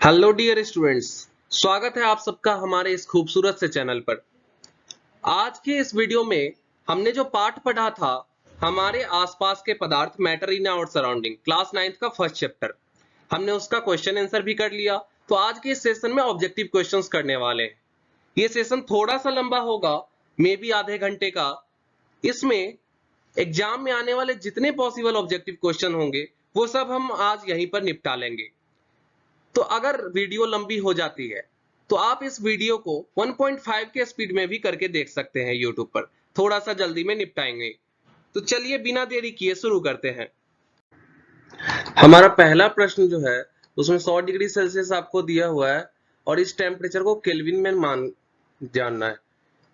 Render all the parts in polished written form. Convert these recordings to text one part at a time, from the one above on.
Hello dear students, स्वागत है आप सबका हमारे इस खूबसूरत से चैनल पर। आज के इस वीडियो में हमने जो पाठ पढ़ा था हमारे आसपास के पदार्थ matter in our surrounding class 9th का फर्स्ट चैप्टर, हमने उसका क्वेश्चन आंसर भी कर लिया। तो आज के इस सेशन में ऑब्जेक्टिव क्वेश्चंस करने वाले हैं। ये सेशन थोड़ा सा लंबा होगा, मे बी आधे घंटे का। इसमें एग्जाम में आने वाले जितने पॉसिबल ऑब्जेक्टिव क्वेश्चन होंगे वो सब हम आज यहीं पर निपटा लेंगे। तो अगर वीडियो लंबी हो जाती है तो आप इस वीडियो को 1.5 के स्पीड में भी करके देख सकते हैं यूट्यूब पर, थोड़ा सा जल्दी में निपटाएंगे। तो चलिए बिना देरी किए शुरू करते हैं। हमारा पहला प्रश्न जो है उसमें 100 डिग्री सेल्सियस आपको दिया हुआ है और इस टेम्परेचर को केल्विन में मान जानना है।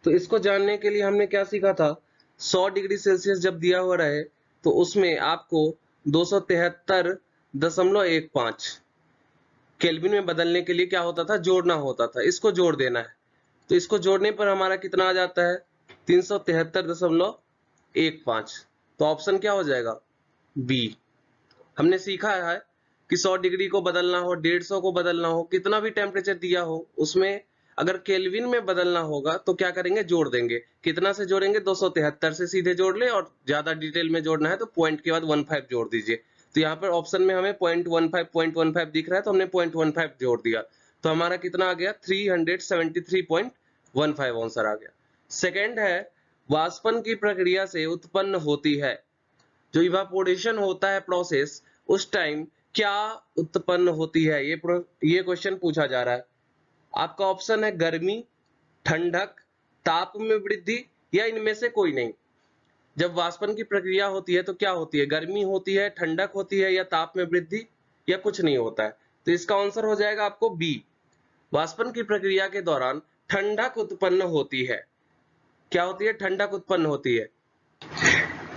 तो इसको जानने के लिए हमने क्या सीखा था, 100 डिग्री सेल्सियस जब दिया हुआ रहे तो उसमें आपको 273.15 केल्विन में बदलने के लिए क्या होता था, जोड़ना होता था। इसको जोड़ देना है। तो इसको जोड़ने पर हमारा कितना आ जाता है, 373.15। तो ऑप्शन क्या हो जाएगा, बी। हमने सीखा है कि 100 डिग्री को बदलना हो, 150 को बदलना हो, कितना भी टेम्परेचर दिया हो उसमें अगर केल्विन में बदलना होगा तो क्या करेंगे, जोड़ देंगे। कितना से जोड़ेंगे, 273 से सीधे जोड़ ले, और ज्यादा डिटेल में जोड़ना है तो पॉइंट के बाद 15 जोड़ दीजिए। तो यहाँ पर ऑप्शन में हमें 0.15 दिख रहा है तो हमने 0.15 जोड़ दिया। तो हमारा कितना आ गया, 373.15 आंसर आ गया। सेकेंड है, वाष्पन की प्रक्रिया से उत्पन्न होती है, जो इवापोरेशन होता है प्रोसेस, उस टाइम क्या उत्पन्न होती है, ये क्वेश्चन पूछा जा रहा है। आपका ऑप्शन है गर्मी, ठंडक, ताप में वृद्धि या इनमें से कोई नहीं। जब वाष्पन की प्रक्रिया होती है तो क्या होती है, गर्मी होती है, ठंडक होती है या ताप में वृद्धि, या कुछ नहीं होता है। तो इसका आंसर हो जाएगा आपको बी। वाष्पन की प्रक्रिया के दौरान ठंडक उत्पन्न होती है। क्या होती है, ठंडक उत्पन्न होती है।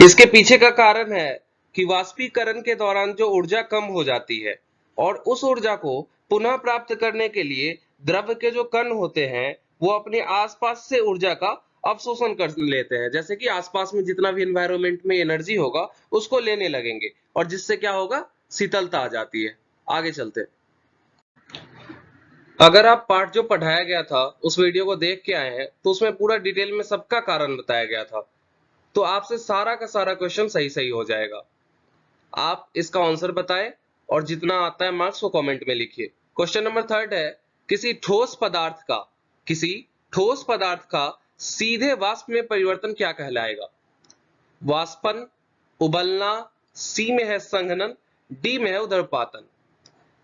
इसके पीछे का कारण है कि वाष्पीकरण के दौरान जो ऊर्जा कम हो जाती है और उस ऊर्जा को पुनः प्राप्त करने के लिए द्रव के जो कण होते हैं वो अपने आसपास से ऊर्जा का अवशोषण कर लेते हैं। जैसे कि आसपास में जितना भी एनवायरनमेंट में एनर्जी होगा उसको लेने लगेंगे और जिससे क्या होगा, शीतलता आ जाती है। आगे चलते हैं। अगर आप पाठ जो पढ़ाया गया था उस वीडियो को देख के आए हैं तो उसमें पूरा डिटेल में सबका कारण बताया गया था। तो आपसे सारा का सारा क्वेश्चन सही सही हो जाएगा। आप इसका आंसर बताएं और जितना आता है मार्क्स वो कमेंट में लिखिए। क्वेश्चन नंबर थर्ड है, किसी ठोस पदार्थ का सीधे वाष्प में परिवर्तन क्या कहलाएगा। वाष्पन, उबलना, सी में है संघनन, डी में है उदरपातन।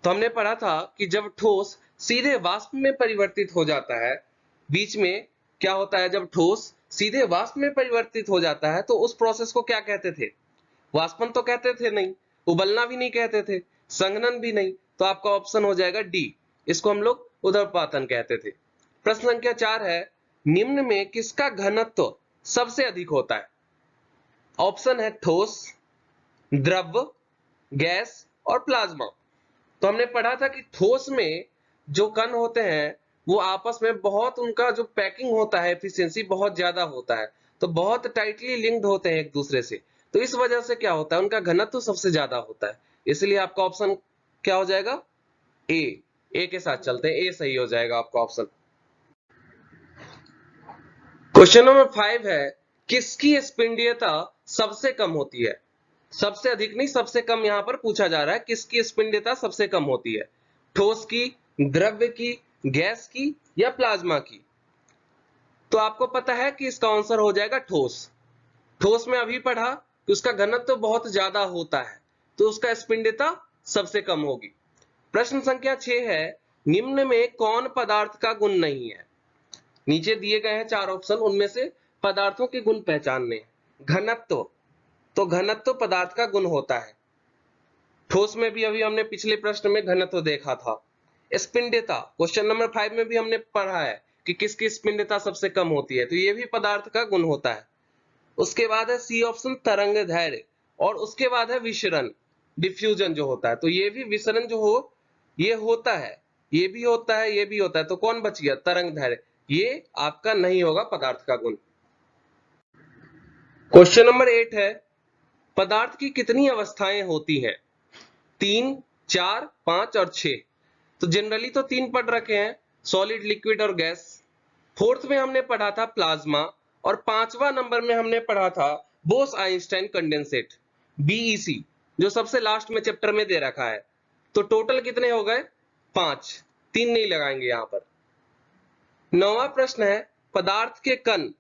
तो हमने पढ़ा था कि जब ठोस सीधे वाष्प में परिवर्तित हो जाता है, बीच में क्या होता है, जब ठोस सीधे वाष्प में परिवर्तित हो जाता है तो उस प्रोसेस को क्या कहते थे, वाष्पन तो कहते थे नहीं, उबलना भी नहीं कहते थे, संघनन भी नहीं। तो आपका ऑप्शन हो जाएगा डी, इसको हम लोग उदरपातन कहते थे। प्रश्न संख्या 4 है, निम्न में किसका घनत्व सबसे अधिक होता है। ऑप्शन है ठोस, द्रव, गैस और प्लाज्मा। तो हमने पढ़ा था कि ठोस में जो कण होते हैं वो आपस में बहुत, उनका जो पैकिंग होता है एफिशिएंसी बहुत ज्यादा होता है, तो बहुत टाइटली लिंक्ड होते हैं एक दूसरे से। तो इस वजह से क्या होता है, उनका घनत्व सबसे ज्यादा होता है। इसलिए आपका ऑप्शन क्या हो जाएगा, ए के साथ चलते हैं, ए सही हो जाएगा आपका ऑप्शन। क्वेश्चन नंबर 5 है, किसकी स्पिंडीयता सबसे कम होती है। सबसे अधिक नहीं, सबसे कम यहां पर पूछा जा रहा है, किसकी स्पिंडीयता सबसे कम होती है, ठोस की, द्रव्य की, गैस की या प्लाज्मा की। तो आपको पता है कि इसका आंसर हो जाएगा ठोस। ठोस में अभी पढ़ा कि उसका घनत्व तो बहुत ज्यादा होता है तो उसका स्पिंडीयता सबसे कम होगी। प्रश्न संख्या 6 है, निम्न में कौन पदार्थ का गुण नहीं है। नीचे दिए गए हैं 4 ऑप्शन, उनमें से पदार्थों के गुण पहचानने। घनत्व, तो घनत्व पदार्थ का गुण होता है। ठोस में भी अभी हमने पिछले प्रश्न में घनत्व देखा था। स्पिंडीयता, क्वेश्चन नंबर 5 में भी हमने पढ़ा है कि किसकी स्पिंडीयता सबसे कम होती है, तो ये भी पदार्थ का गुण होता है। उसके बाद है सी ऑप्शन, तरंग दैर्घ्य, और उसके बाद है विसरण, डिफ्यूजन जो होता है। तो ये भी विसरण जो हो ये होता है, ये भी होता है, ये भी होता है। तो कौन बच गया, तरंग दैर्घ्य, ये आपका नहीं होगा पदार्थ का गुण। क्वेश्चन नंबर 8 है, पदार्थ की कितनी अवस्थाएं होती हैं, 3, 4, 5 और 6। तो जनरली तो 3 पढ़ रखे हैं, सॉलिड, लिक्विड और गैस। फोर्थ में हमने पढ़ा था प्लाज्मा, और 5वां नंबर में हमने पढ़ा था बोस आइंस्टाइन कंडेंसेट, बीईसी, जो सबसे लास्ट में चैप्टर में दे रखा है। तो टोटल कितने हो गए? 5, 3 नहीं लगाएंगे यहां पर। 9वां प्रश्न है, पदार्थ के कण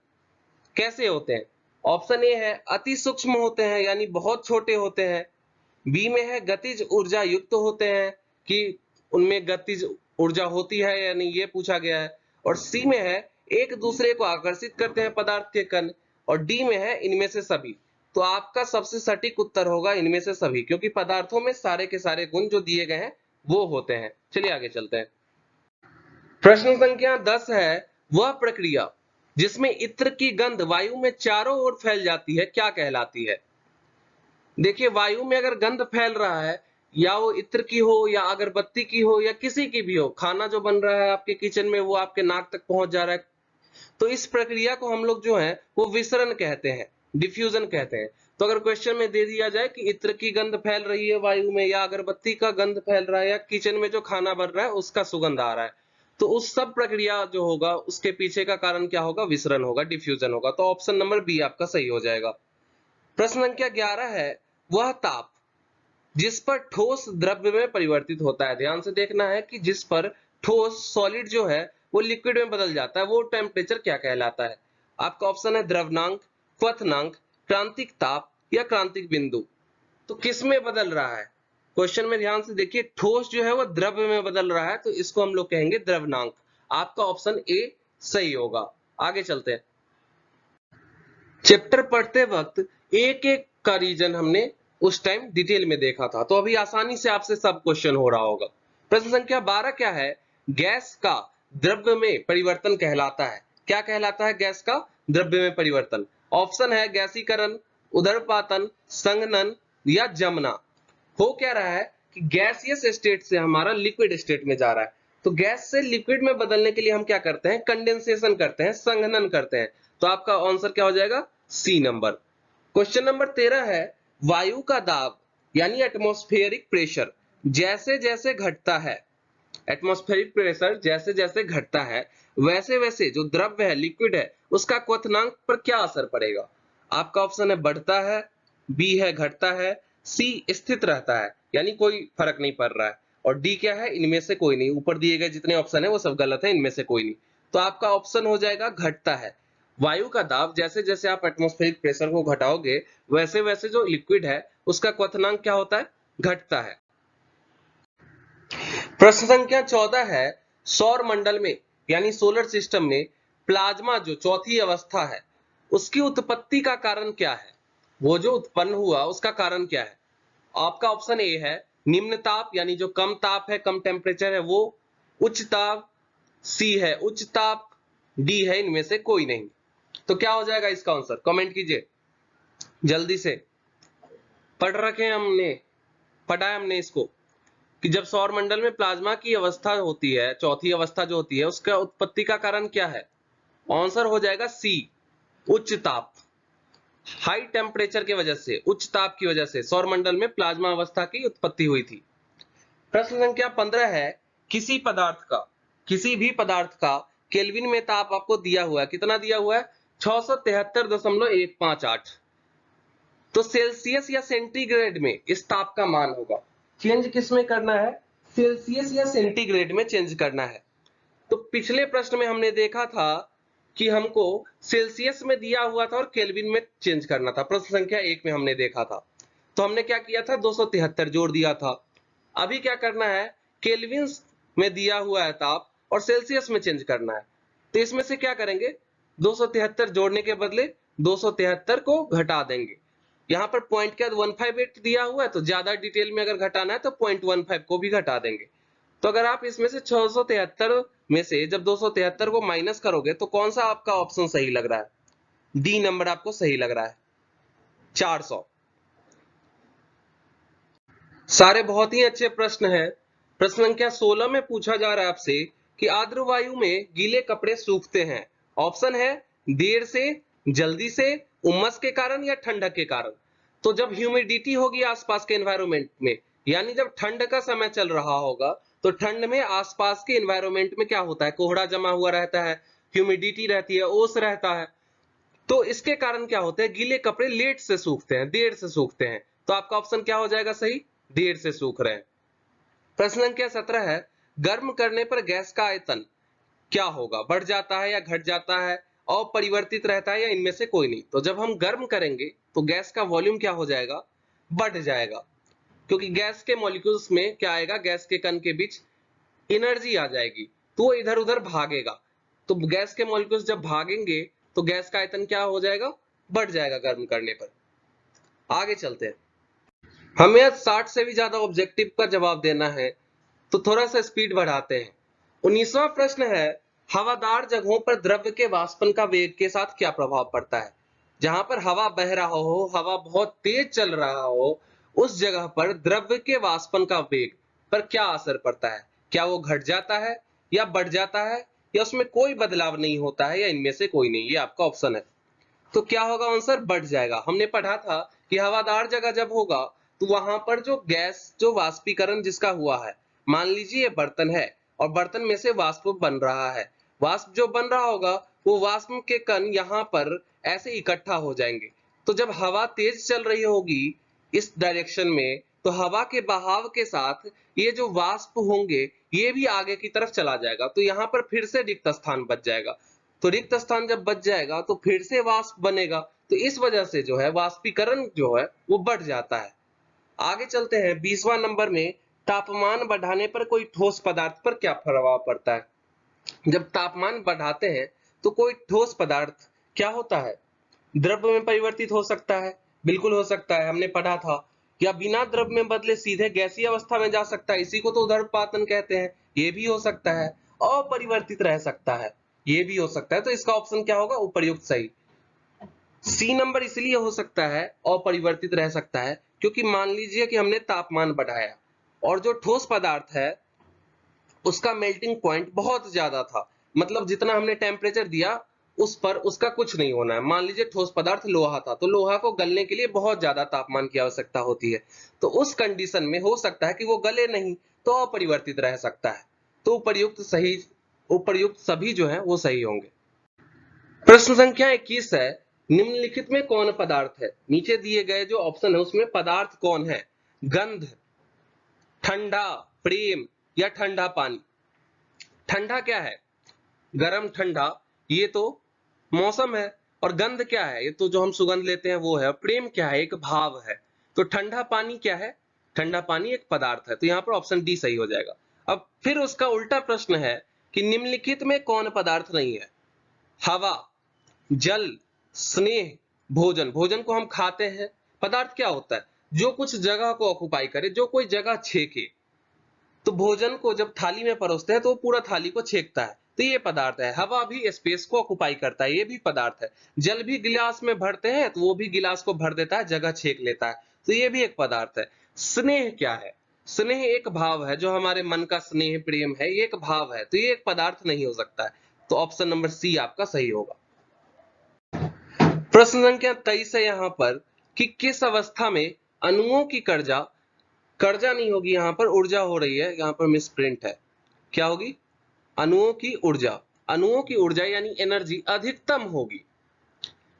कैसे होते हैं? ऑप्शन ए है अति सूक्ष्म होते हैं, यानी बहुत छोटे होते हैं। बी में है गतिज ऊर्जा युक्त होते हैं, कि उनमें गतिज ऊर्जा होती है, यानी ये पूछा गया है। और सी में है एक दूसरे को आकर्षित करते हैं पदार्थ के कण। और डी में है इनमें से सभी। तो आपका सबसे सटीक उत्तर होगा इनमें से सभी, क्योंकि पदार्थों में सारे के सारे गुण जो दिए गए हैं वो होते हैं। चलिए आगे चलते हैं। प्रश्न संख्या 10 है, वह प्रक्रिया जिसमें इत्र की गंध वायु में चारों ओर फैल जाती है क्या कहलाती है? देखिए, वायु में अगर गंध फैल रहा है, या वो इत्र की हो या अगरबत्ती की हो या किसी की भी हो, खाना जो बन रहा है आपके किचन में वो आपके नाक तक पहुंच जा रहा है, तो इस प्रक्रिया को हम लोग जो है वो विसरण कहते हैं, डिफ्यूजन कहते हैं। तो अगर क्वेश्चन में दे दिया जाए कि इत्र की गंध फैल रही है वायु में, या अगरबत्ती का गंध फैल रहा है, या किचन में जो खाना बन रहा है उसका सुगंध आ रहा है, तो उस सब प्रक्रिया जो होगा उसके पीछे का कारण क्या होगा? विसरण होगा, डिफ्यूजन होगा। तो ऑप्शन नंबर बी आपका सही हो जाएगा। प्रश्न संख्या 11 है, वह ताप जिस पर ठोस द्रव्य में परिवर्तित होता है। ध्यान से देखना है कि जिस पर ठोस, सॉलिड जो है वो लिक्विड में बदल जाता है, वो टेम्परेचर क्या कहलाता है? आपका ऑप्शन है द्रवनांक, क्वथनांक, क्रांतिक ताप या क्रांतिक बिंदु। तो किस में बदल रहा है? क्वेश्चन में ध्यान से देखिए, ठोस जो है वो द्रव्य में बदल रहा है, तो इसको हम लोग कहेंगे द्रवनांक। आपका ऑप्शन ए सही होगा। आगे चलते हैं। चैप्टर पढ़ते वक्त एक एक का रीजन हमने उस टाइम डिटेल में देखा था, तो अभी आसानी से आपसे सब क्वेश्चन हो रहा होगा। प्रश्न संख्या 12 क्या है? गैस का द्रव्य में परिवर्तन कहलाता है। क्या कहलाता है गैस का द्रव्य में परिवर्तन? ऑप्शन है गैसीकरण, उदरपातन, संघनन या जमना। हो क्या रहा है कि गैसियस स्टेट से हमारा लिक्विड स्टेट में जा रहा है, तो गैस से लिक्विड में बदलने के लिए हम क्या करते हैं? कंडेंसेशन करते हैं, संघनन करते हैं। तो आपका आंसर क्या हो जाएगा? सी नंबर। क्वेश्चन नंबर 13 है, वायु का दाब यानी एटमॉस्फेरिक प्रेशर जैसे जैसे घटता है, एटमॉस्फेरिक प्रेशर जैसे जैसे घटता है, वैसे वैसे जो द्रव्य है, लिक्विड है, उसका क्वथनांक पर क्या असर पड़ेगा? आपका ऑप्शन है बढ़ता है, बी है घटता है, सी स्थित रहता है, यानी कोई फर्क नहीं पड़ रहा है, और डी क्या है? इनमें से कोई नहीं। ऊपर दिए गए जितने ऑप्शन है वो सब गलत है, इनमें से कोई नहीं। तो आपका ऑप्शन हो जाएगा घटता है। वायु का दाब जैसे जैसे आप एटमॉस्फेरिक प्रेशर को घटाओगे, वैसे वैसे जो लिक्विड है उसका क्वथनांक क्या होता है? घटता है। प्रश्न संख्या 14 है, सौर मंडल में यानी सोलर सिस्टम में प्लाज्मा जो चौथी अवस्था है, उसकी उत्पत्ति का कारण क्या है? वो जो उत्पन्न हुआ उसका कारण क्या है? आपका ऑप्शन ए है निम्न ताप, यानी जो कम ताप है, कम टेम्परेचर है वो, उच्च ताप, सी है उच्च ताप, डी है इनमें से कोई नहीं। तो क्या हो जाएगा इसका आंसर? कमेंट कीजिए जल्दी से। पढ़ रखे हैं हमने, पढ़ा है हमने इसको, कि जब सौर मंडल में प्लाज्मा की अवस्था होती है, चौथी अवस्था जो होती है, उसका उत्पत्ति का कारण क्या है? आंसर हो जाएगा सी, उच्च ताप। हाई टेम्परेचर की वजह से, उच्च ताप की वजह से सौर मंडल में प्लाज्मा अवस्था की उत्पत्ति हुई थी। प्रश्न संख्या 15 है, किसी पदार्थ का, किसी भी पदार्थ का केल्विन में ताप आपको दिया हुआ है। कितना दिया हुआ है? 673.158। तो सेल्सियस या सेंटीग्रेड में इस ताप का मान होगा। चेंज किस में करना है? सेल्सियस या सेंटीग्रेड में चेंज करना है। तो पिछले प्रश्न में हमने देखा था कि हमको सेल्सियस में दिया हुआ था और केल्विन में चेंज करना था। प्रश्न संख्या 1 में हमने देखा था, तो हमने क्या किया था? 273 जोड़ दिया था। अभी क्या करना है? केल्विन में दिया हुआ है ताप और सेल्सियस में चेंज करना है, तो इसमें से क्या करेंगे? 273 जोड़ने के बदले 273 को घटा देंगे। यहाँ पर पॉइंट क्या 158 दिया हुआ है, तो ज्यादा डिटेल में अगर घटाना है तो 0.15 को भी घटा देंगे। तो अगर आप इसमें से 673 में से जब 273 को माइनस करोगे, तो कौन सा आपका ऑप्शन सही लग रहा है? डी नंबर आपको सही लग रहा है, 400। सारे बहुत ही अच्छे प्रश्न हैं। प्रश्न संख्या 16 में पूछा जा रहा है आपसे कि आर्द्र वायु में गीले कपड़े सूखते हैं। ऑप्शन है देर से, जल्दी से, उमस के कारण या ठंडक के कारण। तो जब ह्यूमिडिटी होगी आसपास के एनवायरमेंट में, यानी जब ठंड का समय चल रहा होगा, तो ठंड में आसपास के एनवायरनमेंट में क्या होता है, कोहरा जमा हुआ रहता है, ह्यूमिडिटी रहती है, ओस रहता है। तो इसके कारण क्या होता है, गीले कपड़े लेट से सूखते हैं, देर से सूखते हैं। तो आपका ऑप्शन क्या हो जाएगा सही, देर से सूख रहे हैं। प्रश्न संख्या 17 है, गर्म करने पर गैस का आयतन क्या होगा, बढ़ जाता है या घट जाता है, अपरिवर्तित रहता है या इनमें से कोई नहीं। तो जब हम गर्म करेंगे तो गैस का वॉल्यूम क्या हो जाएगा, बढ़ जाएगा, क्योंकि गैस के मॉलिक्यूल्स में क्या आएगा, गैस के कण के बीच एनर्जी आ जाएगी, तो वो इधर उधर भागेगा। तो गैस के मॉलिक्यूल्स जब भागेंगे तो गैस का आयतन क्या हो जाएगा, बढ़ जाएगा गर्म करने पर। आगे चलते हैं, हमें आज 60 से भी ज्यादा ऑब्जेक्टिव का जवाब देना है, तो थोड़ा सा स्पीड बढ़ाते हैं। 19वां प्रश्न है, हवादार जगहों पर द्रव्य के वाष्पन का वेग के साथ क्या प्रभाव पड़ता है। जहां पर हवा बह रहा हो, हवा बहुत तेज चल रहा हो, उस जगह पर द्रव्य के वाष्पन का वेग पर क्या असर पड़ता है, क्या वो घट जाता है या बढ़ जाता है, या उसमें कोई बदलाव नहीं होता है, या इनमें से कोई नहीं। ये आपका ऑप्शन है। तो क्या होगा आंसर, बढ़ जाएगा। हमने पढ़ा था कि हवादार जगह जब होगा तो वहां पर जो गैस, जो वाष्पीकरण जिसका हुआ है, मान लीजिए ये बर्तन है और बर्तन में से वाष्प बन रहा है, वाष्प जो बन रहा होगा वो वाष्प के कण यहाँ पर ऐसे इकट्ठा हो जाएंगे। तो जब हवा तेज चल रही होगी इस डायरेक्शन में, तो हवा के बहाव के साथ ये जो वाष्प होंगे ये भी आगे की तरफ चला जाएगा, तो यहाँ पर फिर से रिक्त स्थान बच जाएगा। तो रिक्त स्थान जब बच जाएगा तो फिर से वाष्प बनेगा, तो इस वजह से जो है वाष्पीकरण जो है वो बढ़ जाता है। आगे चलते हैं, 20वां नंबर में, तापमान बढ़ाने पर कोई ठोस पदार्थ पर क्या प्रभाव पड़ता है। जब तापमान बढ़ाते हैं तो कोई ठोस पदार्थ क्या होता है, द्रव्य में परिवर्तित हो सकता है, बिल्कुल हो सकता है, हमने पढ़ा था। या बिना द्रव्य में बदले सीधे गैसीय अवस्था में जा सकता है, इसी को तो ऊर्ध्वपातन कहते हैं। ये भी हो सकता है। अपरिवर्तित रह सकता है, ये भी हो सकता है। तो इसका ऑप्शन क्या होगा, उपर्युक्त सही। सी नंबर इसलिए हो सकता है, अपरिवर्तित रह सकता है, क्योंकि मान लीजिए कि हमने तापमान बढ़ाया और जो ठोस पदार्थ है उसका मेल्टिंग पॉइंट बहुत ज्यादा था, मतलब जितना हमने टेम्परेचर दिया उस पर उसका कुछ नहीं होना है। मान लीजिए ठोस पदार्थ लोहा था, तो लोहा को गलने के लिए बहुत ज्यादा तापमान की आवश्यकता होती है। तो उस कंडीशन में हो सकता है कि वो गले नहीं, तो अपरिवर्तित रह सकता है। तो उपर्युक्त सभी जो है वो सही होंगे। प्रश्न संख्या 21 है, निम्नलिखित में कौन पदार्थ है। नीचे दिए गए जो ऑप्शन है उसमें पदार्थ कौन है, गंध, ठंडा, प्रेम या ठंडा पानी। ठंडा क्या है, गरम ठंडा, ये तो मौसम है। और गंध क्या है, ये तो जो हम सुगंध लेते हैं वो है। और प्रेम क्या है, एक भाव है। तो ठंडा पानी क्या है, ठंडा पानी एक पदार्थ है। तो यहाँ पर ऑप्शन डी सही हो जाएगा। अब फिर उसका उल्टा प्रश्न है कि निम्नलिखित में कौन पदार्थ नहीं है। हवा, जल, स्नेह, भोजन। भोजन को हम खाते हैं। पदार्थ क्या होता है, जो कुछ जगह को ऑक्युपाई करे, जो कोई जगह छेके। तो भोजन को जब थाली में परोसते हैं तो वो पूरा थाली को छेकता है, तो ये पदार्थ है। हवा भी स्पेस को ऑक्युपाई करता है, ये भी पदार्थ है। जल भी गिलास में भरते हैं तो वो भी गिलास को भर देता है, जगह छेक लेता है, तो ये भी एक पदार्थ है। स्नेह क्या है, स्नेह एक भाव है, जो हमारे मन का स्नेह प्रेम है, ये एक भाव है, तो ये एक पदार्थ नहीं हो सकता है। तो ऑप्शन नंबर सी आपका सही होगा। प्रश्न संख्या 23 है यहाँ पर कि किस अवस्था में अणुओं की कर्जा नहीं होगी, यहाँ पर ऊर्जा हो रही है, यहाँ पर मिस प्रिंट है, क्या होगी, अणुओं की ऊर्जा। अणुओं की ऊर्जा यानी एनर्जी अधिकतम होगी,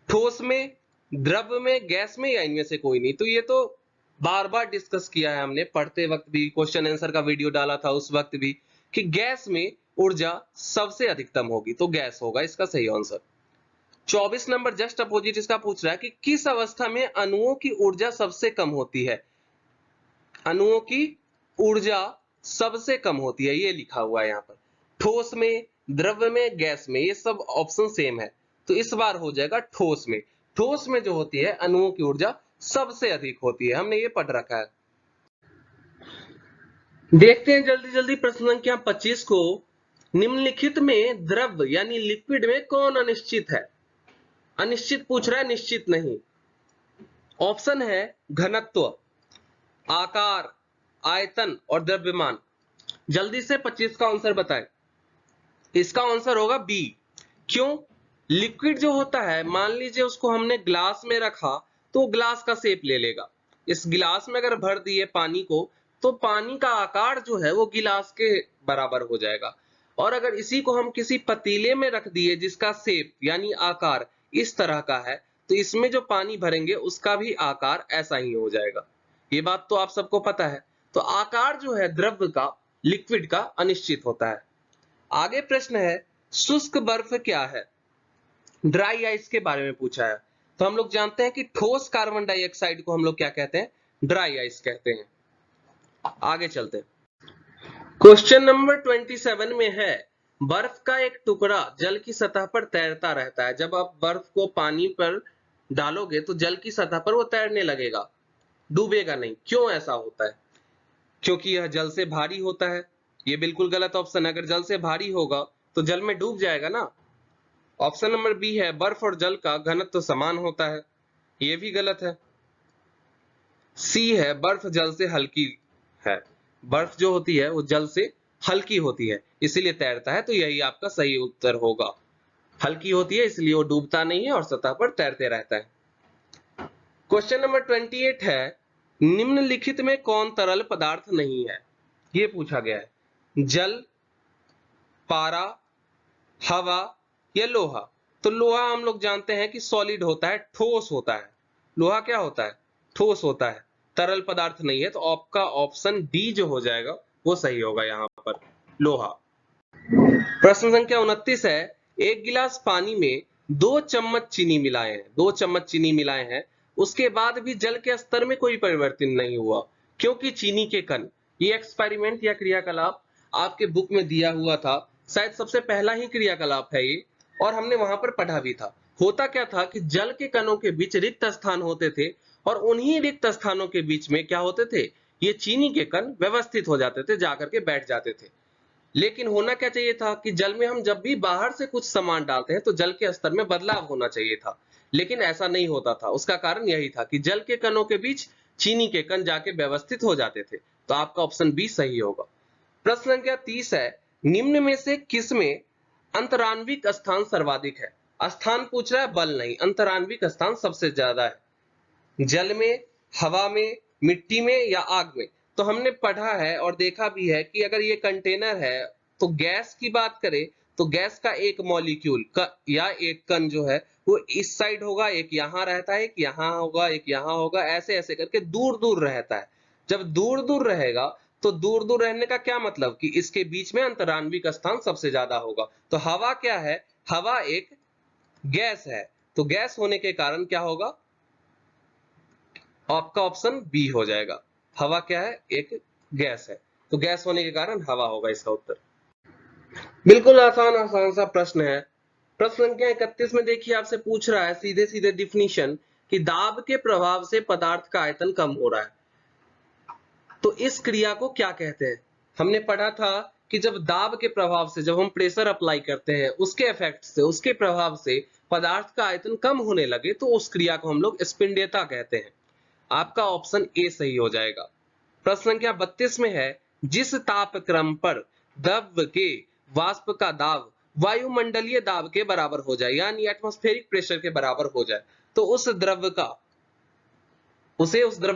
ठोस में, द्रव्य में, गैस में, या इनमें से कोई नहीं। तो ये तो बार बार डिस्कस किया है हमने, पढ़ते वक्त भी, क्वेश्चन आंसर का वीडियो डाला था उस वक्त भी, कि गैस में ऊर्जा सबसे अधिकतम होगी, तो गैस होगा इसका सही आंसर। 24 नंबर जस्ट अपोजिट इसका पूछ रहा है कि किस अवस्था में अणुओं की ऊर्जा सबसे कम होती है। अणुओं की ऊर्जा सबसे कम होती है, ये लिखा हुआ है यहाँ पर। ठोस में, द्रव्य में, गैस में, ये सब ऑप्शन सेम है, तो इस बार हो जाएगा ठोस में। ठोस में जो होती है अणुओं की ऊर्जा सबसे अधिक होती है, हमने ये पढ़ रखा है। देखते हैं जल्दी जल्दी प्रश्न संख्या 25 को। निम्नलिखित में द्रव्य यानी लिक्विड में कौन अनिश्चित है। अनिश्चित पूछ रहा है, निश्चित नहीं। ऑप्शन है घनत्व, आकार, आयतन और द्रव्यमान। जल्दी से 25 का आंसर बताएं। इसका आंसर होगा बी। क्यों, लिक्विड जो होता है, मान लीजिए उसको हमने ग्लास में रखा तो ग्लास का शेप ले लेगा। इस गिलास में अगर भर दिए पानी को तो पानी का आकार जो है वो गिलास के बराबर हो जाएगा। और अगर इसी को हम किसी पतीले में रख दिए जिसका शेप यानी आकार इस तरह का है, तो इसमें जो पानी भरेंगे उसका भी आकार ऐसा ही हो जाएगा। ये बात तो आप सबको पता है। तो आकार जो है द्रव का, लिक्विड का, अनिश्चित होता है। आगे प्रश्न है, शुष्क बर्फ क्या है? ड्राई आइस के बारे में पूछा है। तो हम लोग जानते हैं कि ठोस कार्बन डाइऑक्साइड को हम लोग क्या कहते हैं? ड्राई आइस कहते हैं। आगे चलते हैं। क्वेश्चन नंबर 27 में है, बर्फ का एक टुकड़ा जल की सतह पर तैरता रहता है। जब आप बर्फ को पानी पर डालोगे तो जल की सतह पर वो तैरने लगेगा, डूबेगा नहीं। क्यों ऐसा होता है? क्योंकि यह जल से भारी होता है। ये बिल्कुल गलत ऑप्शन है। अगर जल से भारी होगा तो जल में डूब जाएगा ना। ऑप्शन नंबर बी है, बर्फ और जल का घनत्व तो समान होता है। ये भी गलत है। सी है, बर्फ जल से हल्की है। बर्फ जो होती है वो जल से हल्की होती है, इसीलिए तैरता है। तो यही आपका सही उत्तर होगा। हल्की होती है इसलिए वो डूबता नहीं है और सतह पर तैरते रहता है। क्वेश्चन नंबर 28 है, निम्नलिखित में कौन तरल पदार्थ नहीं है? ये पूछा गया है। जल, पारा, हवा या लोहा? तो लोहा हम लोग जानते हैं कि सॉलिड होता है, ठोस होता है। लोहा क्या होता है? ठोस होता है, तरल पदार्थ नहीं है। तो आपका ऑप्शन डी जो हो जाएगा वो सही होगा यहाँ पर, लोहा। प्रश्न संख्या 29 है, एक गिलास पानी में 2 चम्मच चीनी मिलाए हैं, 2 चम्मच चीनी मिलाए हैं, उसके बाद भी जल के स्तर में कोई परिवर्तन नहीं हुआ, क्योंकि चीनी के कण। ये एक्सपेरिमेंट या क्रियाकलाप आपके बुक में दिया हुआ था, शायद सबसे पहला ही क्रियाकलाप है ये, और हमने वहां पर पढ़ा भी था। होता क्या था कि जल के कणों के बीच रिक्त स्थान होते थे, और उन्हीं रिक्त स्थानों के बीच में क्या होते थे? ये चीनी के कण व्यवस्थित हो जाते थे, जाकर के बैठ जाते थे। लेकिन होना क्या चाहिए था कि जल में हम जब भी बाहर से कुछ सामान डालते हैं तो जल के स्तर में बदलाव होना चाहिए था, लेकिन ऐसा नहीं होता था। उसका कारण यही था कि जल के कणों के बीच चीनी के कण जाके व्यवस्थित हो जाते थे। तो आपका ऑप्शन बी सही होगा। प्रश्न संख्या 30 है, निम्न में से किसमें अंतराण्विक स्थान सर्वाधिक है? स्थान पूछ रहा है, बल नहीं। अंतराण्विक स्थान सबसे ज्यादा है। जल में, हवा में, मिट्टी में या आग में? तो हमने पढ़ा है और देखा भी है कि अगर ये कंटेनर है तो गैस की बात करें तो गैस का एक मॉलिक्यूल का या एक कण जो है वो इस साइड होगा, एक यहाँ रहता है, एक यहाँ होगा, एक यहाँ होगा, ऐसे ऐसे करके दूर दूर रहता है। जब दूर दूर रहेगा तो दूर दूर रहने का क्या मतलब कि इसके बीच में अंतराण्विक स्थान सबसे ज्यादा होगा। तो हवा क्या है? हवा एक गैस है। तो गैस होने के कारण क्या होगा? आपका ऑप्शन बी हो जाएगा। हवा क्या है? एक गैस है। तो गैस होने के कारण हवा होगा इसका उत्तर। बिल्कुल आसान आसान सा प्रश्न है। प्रश्न संख्या 31 में देखिए आपसे पूछ रहा है सीधे सीधे डिफिनीशन कि दाब के प्रभाव से पदार्थ का आयतन कम हो रहा है, तो इस क्रिया को क्या कहते हैं? हमने पढ़ा था कि जब दाब के प्रभाव से, जब हम प्रेशर अप्लाई करते हैं उसके इफेक्ट से, उसके प्रभाव से पदार्थ का आयतन कम होने लगे तो उस क्रिया को हम लोग स्पिंडीयता कहते हैं। आपका ऑप्शन ए सही हो जाएगा। प्रश्न संख्या 32 में है, जिस तापक्रम पर द्रव के वाष्प का दाब वायुमंडलीय दाब के बराबर हो जाए, यानी एटमॉस्फेरिक प्रेशर के बराबर हो जाए, तो उस द्रव्य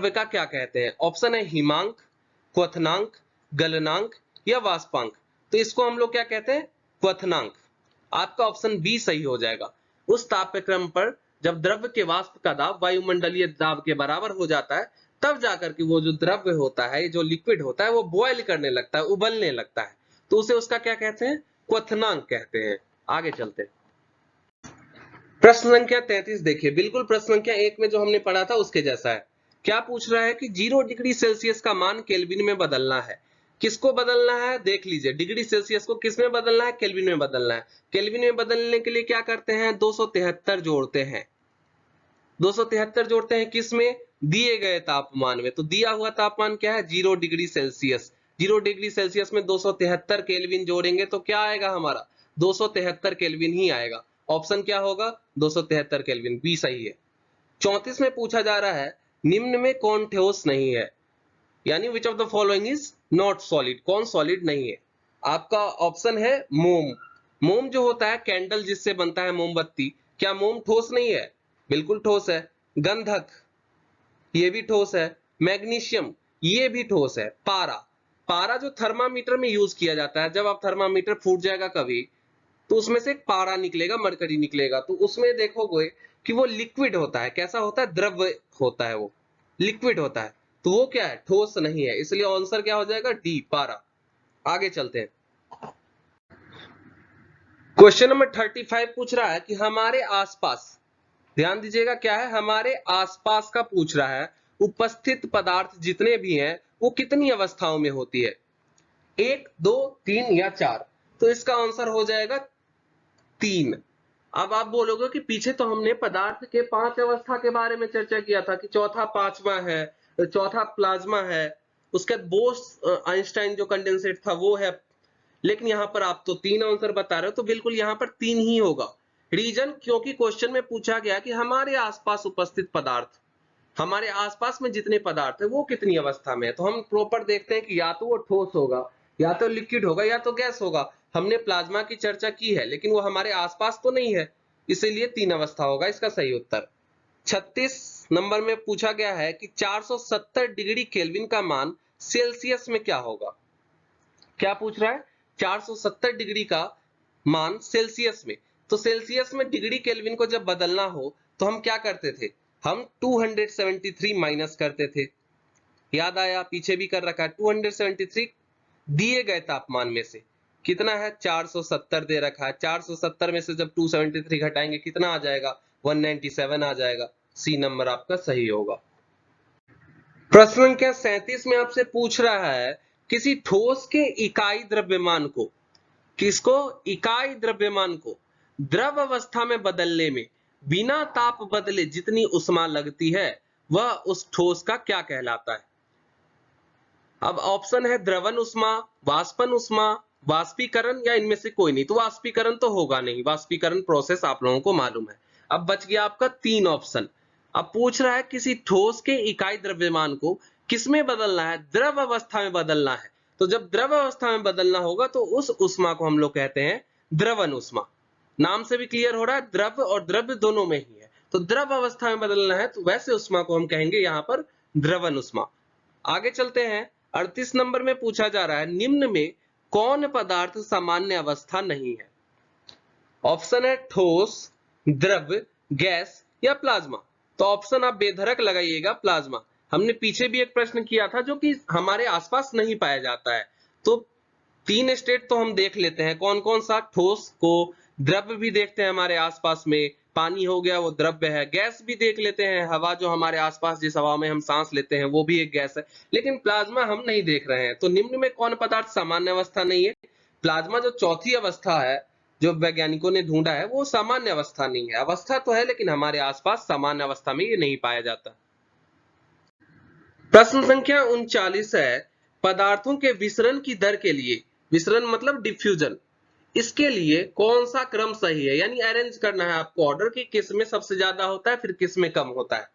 का क्या कहते हैं? ऑप्शन है हिमांक, क्वथनांक, गलनांक या वाष्पांक। तो इसको हम लोग क्या कहते हैं? क्वथनांक। आपका ऑप्शन बी सही हो जाएगा। उस तापक्रम पर जब द्रव्य के वाष्प का दाब वायुमंडलीय दाब के बराबर हो जाता है, तब जाकर के वो जो द्रव्य होता है, जो लिक्विड होता है, वो बॉयल करने लगता है, उबलने लगता है। तो उसे उसका क्या कहते हैं? क्वथनांक कहते हैं। आगे चलते हैं। प्रश्न संख्या 33 देखिए, बिल्कुल प्रश्न संख्या 1 में जो हमने पढ़ा था उसके जैसा है। क्या पूछ रहा है कि 0 डिग्री सेल्सियस का मान केल्विन में बदलना है। किसको बदलना है? देख लीजिए, डिग्री सेल्सियस को किस में बदलना है? केल्विन में बदलना है। केल्विन में बदलने के लिए क्या करते हैं? 273 जोड़ते हैं। 273 जोड़ते हैं किस में? दिए गए तापमान में। तो दिया हुआ तापमान क्या है? 0 डिग्री सेल्सियस। 0 डिग्री सेल्सियस में 273 केल्विन जोड़ेंगे तो क्या आएगा हमारा? 273 केल्विन ही आएगा। ऑप्शन क्या होगा? 273 केल्विन, बी सही है। 34 में पूछा जा रहा है, निम्न में कौन ठोस नहीं है, यानी which of the following is not solid, कौन सॉलिड नहीं है? आपका ऑप्शन है मोम। मोम जो होता है कैंडल जिससे बनता है मोमबत्ती, क्या मोम ठोस नहीं है? बिल्कुल ठोस है। गंधक, ये भी ठोस है। मैग्नीशियम, ये भी ठोस है। पारा, पारा जो थर्मामीटर में यूज किया जाता है, जब आप थर्मामीटर फूट जाएगा कभी तो उसमें से एक पारा निकलेगा, मरकरी निकलेगा, तो उसमें देखोगे कि वो लिक्विड होता है। कैसा होता है? द्रव्य होता है, वो लिक्विड होता है। तो वो क्या है? ठोस नहीं है, इसलिए आंसर क्या हो जाएगा? डी, पारा। आगे चलते हैं। क्वेश्चन नंबर 35 पूछ रहा है कि हमारे आसपास, ध्यान दीजिएगा क्या है, हमारे आसपास का पूछ रहा है, उपस्थित पदार्थ जितने भी हैं वो कितनी अवस्थाओं में होती है? 1, 2, 3 या 4? तो इसका आंसर हो जाएगा 3। अब आप बोलोगे कि पीछे तो हमने पदार्थ के 5 अवस्था के बारे में चर्चा किया था कि चौथा पांचवा है, चौथा प्लाज्मा है, उसके बाद बोस आइंस्टाइन जो कंडेंसेट था वो है, लेकिन यहाँ पर आप तो 3 आंसर बता रहे हो, तो बिल्कुल यहाँ पर 3 ही होगा। रीजन, क्योंकि क्वेश्चन में पूछा गया कि हमारे आसपास उपस्थित पदार्थ, हमारे आसपास में जितने पदार्थ है वो कितनी अवस्था में है। तो हम प्रॉपर देखते हैं कि या तो वो ठोस होगा, या तो लिक्विड होगा, या तो गैस होगा। हमने प्लाज्मा की चर्चा की है, लेकिन वो हमारे आसपास तो नहीं है, इसीलिए 3 अवस्था होगा इसका सही उत्तर। 36 नंबर में पूछा गया है कि 470 डिग्री केल्विन का मान सेल्सियस में क्या होगा? क्या पूछ रहा है? 470 डिग्री का मान सेल्सियस में। तो सेल्सियस में डिग्री केल्विन को जब बदलना हो तो हम क्या करते थे? हम 273 माइनस करते थे। याद आया? पीछे भी कर रखा है। 273 दिए गए तापमान में से कितना है? 470 दे रखा है। 470 में से जब 273 घटाएंगे कितना आ जाएगा? 197 आ जाएगा। सी नंबर आपका सही होगा। प्रश्न संख्या 37 में आपसे पूछ रहा है, किसी ठोस के इकाई द्रव्यमान को, किसको? इकाई द्रव्यमान को द्रव अवस्था में बदलने में बिना ताप बदले जितनी उष्मा लगती है वह उस ठोस का क्या कहलाता है? अब ऑप्शन है द्रवन उष्मा, वाष्पन उष्मा, वाष्पीकरण, या इनमें से कोई नहीं। तो वाष्पीकरण तो होगा नहीं, वाष्पीकरण प्रोसेस आप लोगों को मालूम है। अब बच गया आपका 3 ऑप्शन। अब पूछ रहा है किसी ठोस के इकाई द्रव्यमान को किसमें बदलना है? द्रव अवस्था में बदलना है। तो जब द्रव अवस्था में बदलना होगा तो उस उष्मा को हम लोग कहते हैं द्रवन उष्मा। नाम से भी क्लियर हो रहा है, द्रव और द्रव्य दोनों में ही है। तो द्रव अवस्था में बदलना है तो वैसे उष्मा को हम कहेंगे यहाँ पर द्रवन उष्मा। आगे चलते हैं। 38 नंबर में पूछा जा रहा है, निम्न में कौन पदार्थ सामान्य अवस्था नहीं है? ऑप्शन है ठोस, द्रव्य, गैस या प्लाज्मा। तो ऑप्शन आप बेधड़क लगाइएगा, प्लाज्मा। हमने पीछे भी एक प्रश्न किया था जो कि हमारे आसपास नहीं पाया जाता है। तो 3 स्टेट तो हम देख लेते हैं, कौन कौन सा? ठोस को, द्रव्य भी देखते हैं हमारे आसपास में, पानी हो गया वो द्रव्य है, गैस भी देख लेते हैं, हवा जो हमारे आसपास जिस हवा में हम सांस लेते हैं वो भी एक गैस है, लेकिन प्लाज्मा हम नहीं देख रहे हैं। तो निम्न में कौन पदार्थ सामान्य अवस्था नहीं है? प्लाज्मा जो चौथी अवस्था है जो वैज्ञानिकों ने ढूंढा है वो सामान्य अवस्था नहीं है। अवस्था तो है लेकिन हमारे आसपास सामान्य अवस्था में ये नहीं पाया जाता। प्रश्न संख्या 39 है, पदार्थों के विसरण की दर के लिए, विसरण मतलब डिफ्यूजन, इसके लिए कौन सा क्रम सही है? यानी अरेंज करना है आपको ऑर्डर की किस में सबसे ज्यादा होता है फिर किस में कम होता है।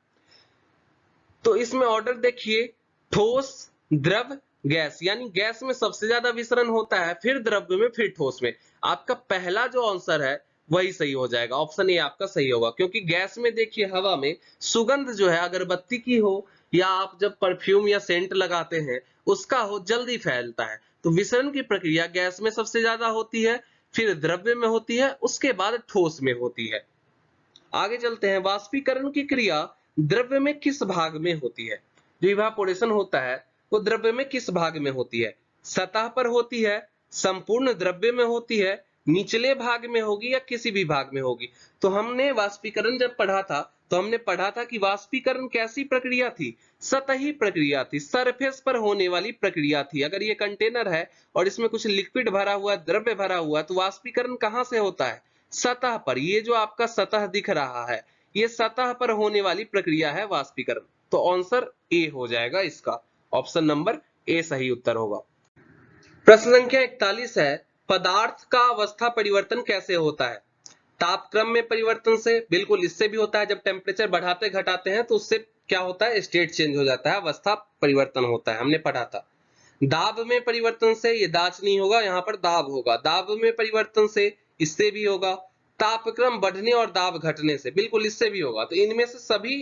तो इसमें ऑर्डर देखिए, ठोस, द्रव, गैस, यानी गैस में सबसे ज्यादा विसरण होता है, फिर द्रव्य में, फिर ठोस में। आपका पहला जो आंसर है वही सही हो जाएगा, ऑप्शन ए आपका सही होगा। क्योंकि गैस में देखिए हवा में सुगंध जो है अगरबत्ती की हो या आप जब परफ्यूम या सेंट लगाते हैं उसका हो, जल्दी फैलता है। तो विसरण की प्रक्रिया गैस में सबसे ज्यादा होती है, फिर द्रव्य में होती है, उसके बाद ठोस में होती है। आगे चलते हैं। वाष्पीकरण की क्रिया द्रव्य में किस भाग में होती है? जो इवापोरेशन होता है वो द्रव्य में किस भाग में होती है? सतह पर होती है, संपूर्ण द्रव्य में होती है, निचले भाग में होगी, या किसी भी भाग में होगी? तो हमने वाष्पीकरण जब पढ़ा था तो हमने पढ़ा था कि वाष्पीकरण कैसी प्रक्रिया थी? सतही प्रक्रिया थी, सरफेस पर होने वाली प्रक्रिया थी। अगर ये कंटेनर है और इसमें कुछ लिक्विड भरा हुआ है, द्रव्य भरा हुआ है, तो वाष्पीकरण कहां से होता है? सतह पर। ये जो आपका सतह दिख रहा है ये सतह पर होने वाली प्रक्रिया है वाष्पीकरण। तो आंसर ए हो जाएगा इसका, ऑप्शन नंबर ए सही उत्तर होगा। प्रश्न संख्या 41 है, पदार्थ का अवस्था परिवर्तन कैसे होता है? तापक्रम में परिवर्तन से, बिल्कुल इससे भी होता है। जब टेम्परेचर बढ़ाते घटाते हैं तो उससे क्या होता है? स्टेट चेंज हो जाता है, अवस्था परिवर्तन होता है, हमने पढ़ा था। दाब में परिवर्तन से, ये दाच नहीं होगा, यहाँ पर दाब होगा। दाब में परिवर्तन से, इससे भी होगा। तापक्रम बढ़ने और दाब घटने से, बिल्कुल इससे भी होगा। तो इनमें से सभी,